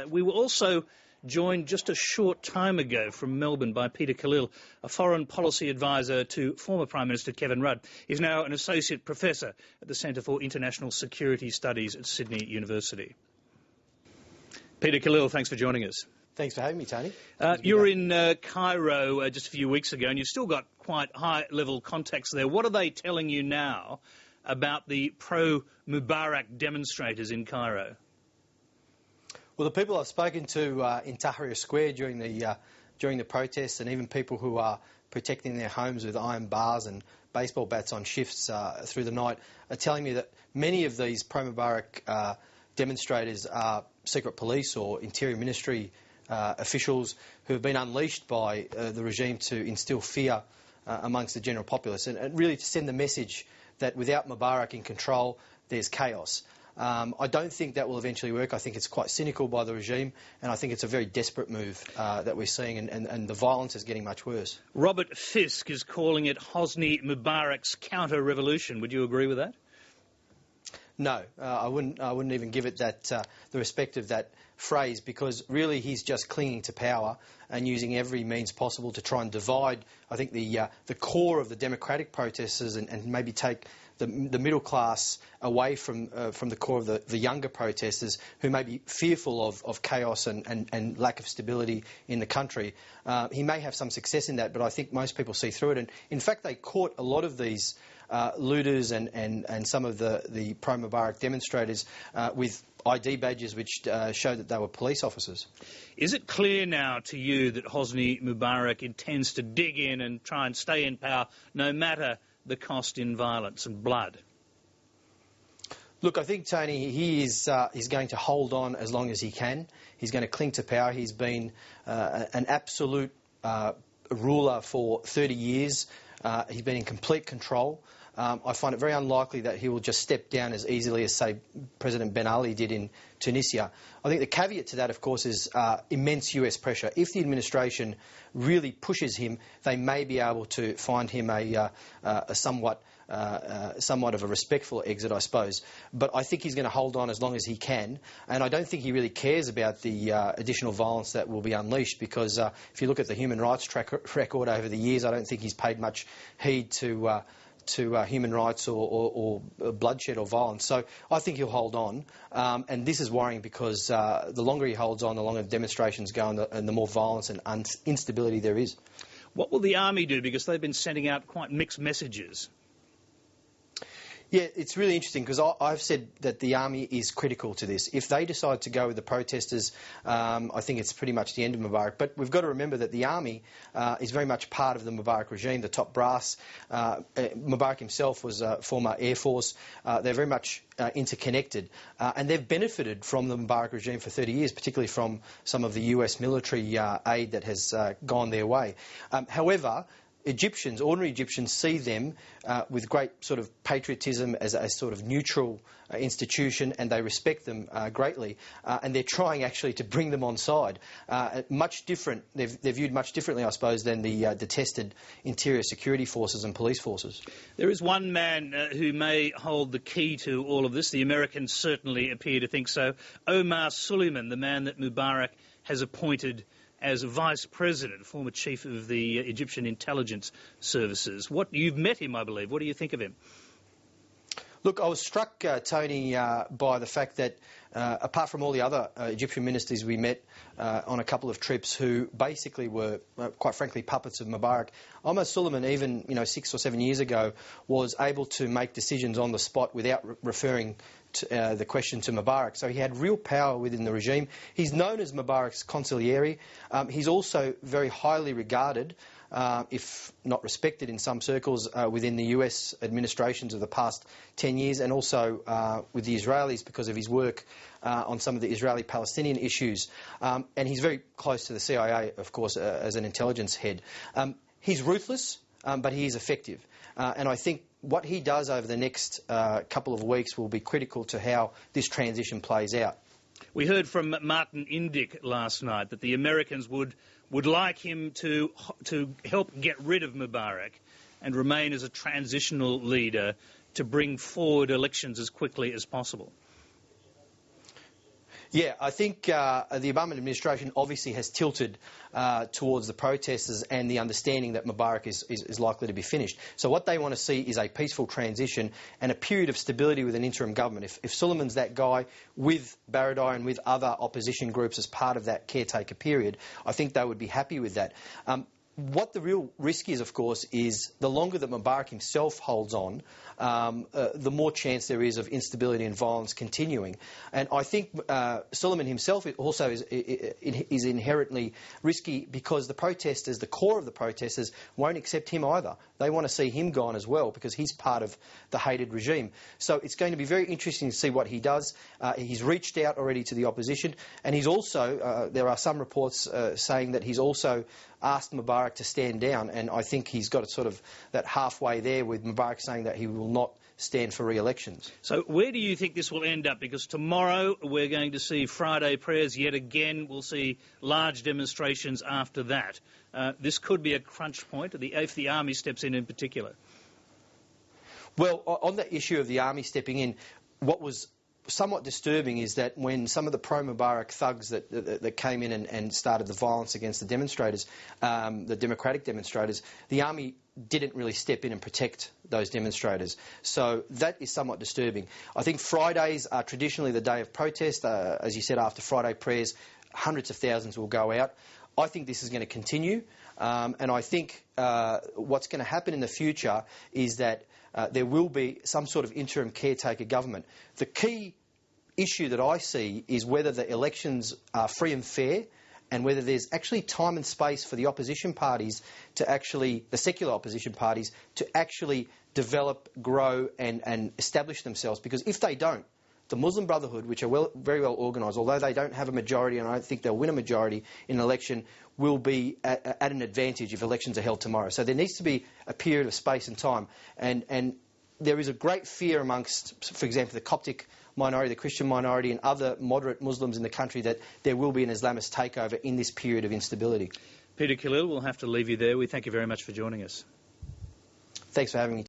We were also joined just a short time ago from Melbourne by Peter Khalil, a foreign policy advisor to former Prime Minister Kevin Rudd. He's now an associate professor at the Centre for International Security Studies at Sydney University. Peter Khalil, thanks for joining us. Thanks for having me, Tony. You were in Cairo just a few weeks ago, and you've still got quite high-level contacts there. What are they telling you now about the pro-Mubarak demonstrators in Cairo? Well, the people I've spoken to in Tahrir Square during the protests, and even people who are protecting their homes with iron bars and baseball bats on shifts through the night, are telling me that many of these pro-Mubarak demonstrators are secret police or interior ministry officials who have been unleashed by the regime to instill fear amongst the general populace, and really to send the message that without Mubarak in control, there's chaos. I don't think that will eventually work. I think it's quite cynical by the regime, and I think it's a very desperate move that we're seeing, and the violence is getting much worse. Robert Fisk is calling it Hosni Mubarak's counter-revolution. Would you agree with that? No, I wouldn't even give it that the respect of that phrase, because really he's just clinging to power and using every means possible to try and divide, I think, the core of the democratic protesters and maybe take the middle class away from the core of the younger protesters who may be fearful of chaos and lack of stability in the country. He may have some success in that, but I think most people see through it. And in fact, they caught a lot of these looters and some of the pro-Mubarak demonstrators with ID badges which showed that they were police officers. Is it clear now to you that Hosni Mubarak intends to dig in and try and stay in power no matter the cost in violence and blood? Look, I think, Tony, he's going to hold on as long as he can. He's going to cling to power. He's been an absolute ruler for 30 years. He's been in complete control. I find it very unlikely that he will just step down as easily as, say, President Ben Ali did in Tunisia. I think the caveat to that, of course, is immense US pressure. If the administration really pushes him, they may be able to find him a somewhat of a respectful exit, I suppose. But I think he's going to hold on as long as he can, and I don't think he really cares about the additional violence that will be unleashed, because if you look at the human rights record over the years, I don't think he's paid much heed to human rights or bloodshed or violence. So I think he'll hold on. And this is worrying because the longer he holds on, the longer demonstrations go and the more violence and instability there is. What will the army do? Because they've been sending out quite mixed messages. Yeah, it's really interesting because I've said that the army is critical to this. If they decide to go with the protesters, I think it's pretty much the end of Mubarak. But we've got to remember that the army is very much part of the Mubarak regime, the top brass. Mubarak himself was a former Air Force. They're very much interconnected. And they've benefited from the Mubarak regime for 30 years, particularly from some of the US military aid that has gone their way. However, ordinary Egyptians see them with great sort of patriotism as a sort of neutral institution, and they respect them greatly. And they're trying actually to bring them on side. Much different, they're viewed much differently, I suppose, than the detested interior security forces and police forces. There is one man who may hold the key to all of this. The Americans certainly appear to think so. Omar Suleiman, the man that Mubarak has appointed as vice president, former chief of the Egyptian intelligence services. You've met him, I believe. What do you think of him? Look, I was struck, Tony, by the fact that apart from all the other Egyptian ministers we met on a couple of trips who basically were, quite frankly, puppets of Mubarak, Omar Suleiman, even 6 or 7 years ago, was able to make decisions on the spot without referring the question to Mubarak. So he had real power within the regime. He's known as Mubarak's consigliere. He's also very highly regarded, if not respected in some circles, within the US administrations of the past 10 years, and also with the Israelis because of his work on some of the Israeli-Palestinian issues. And he's very close to the CIA, of course, as an intelligence head. He's ruthless, but he is effective. And I think what he does over the next couple of weeks will be critical to how this transition plays out. We heard from Martin Indyk last night that the Americans would like him to help get rid of Mubarak and remain as a transitional leader to bring forward elections as quickly as possible. Yeah, I think the Obama administration obviously has tilted towards the protesters and the understanding that Mubarak is likely to be finished. So what they want to see is a peaceful transition and a period of stability with an interim government. If Suleiman's that guy with Baradei and with other opposition groups as part of that caretaker period, I think they would be happy with that. What the real risk is, of course, is the longer that Mubarak himself holds on, the more chance there is of instability and violence continuing. And I think Suleiman himself also is inherently risky because the protesters, the core of the protesters, won't accept him either. They want to see him gone as well because he's part of the hated regime. So it's going to be very interesting to see what he does. He's reached out already to the opposition, and he's also, there are some reports saying that he's also asked Mubarak to stand down, and I think he's got sort of that halfway there with Mubarak saying that he will not stand for re-elections. So where do you think this will end up? Because tomorrow we're going to see Friday prayers yet again. We'll see large demonstrations after that. This could be a crunch point if the army steps in particular. Well, on the issue of the army stepping in, what was somewhat disturbing is that when some of the pro-Mubarak thugs that came in and started the violence against the demonstrators, the democratic demonstrators, the army didn't really step in and protect those demonstrators. So that is somewhat disturbing. I think Fridays are traditionally the day of protest. As you said, after Friday prayers, hundreds of thousands will go out. I think this is going to continue. And I think what's going to happen in the future is that there will be some sort of interim caretaker government. The key issue that I see is whether the elections are free and fair and whether there's actually time and space for the opposition parties to actually, the secular opposition parties, to actually develop, grow and establish themselves. Because if they don't, the Muslim Brotherhood, which are very well organised, although they don't have a majority and I don't think they'll win a majority in an election, will be at an advantage if elections are held tomorrow. So there needs to be a period of space and time. And there is a great fear amongst, for example, the Coptic minority, the Christian minority and other moderate Muslims in the country that there will be an Islamist takeover in this period of instability. Peter Khalil, we'll have to leave you there. We thank you very much for joining us. Thanks for having me.